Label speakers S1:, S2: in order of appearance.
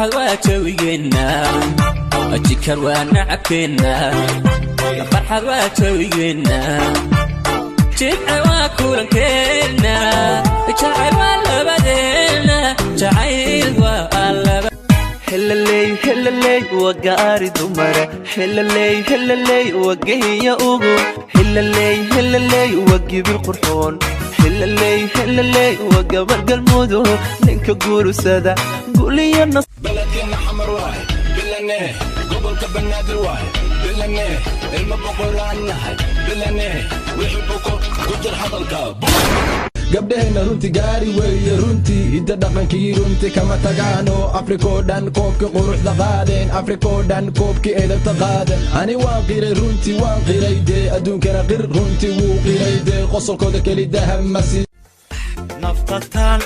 S1: فرحة واتوينا أجيكر ونعبنا فرحة واتوينا جمع وكورن كينا جعل ولا بدينا جعيل ولا هللي وقاري دمرة هللي وقهي أوغو هللي وقي بالقرحون هللي وقبر قلمودو ننك قولو سادا قولي يا النص
S2: بلدنا حمر واحد بلناه قبل كبنادر واحد بلناه المبقر عنها بلناه ويحبكم قدر حضلك gabdhahayna runtii gaari weeye runtii inta dhaqankii runtii kama tagaano afriko dhan koobkii quruxda qaadeen afriko dhan koobkii eedabta qaaden ani waan qiray runtii waan qiray dee adduunkana qir runtii wuu qiray dee qosolkooda keli dahab masi
S1: نفطتان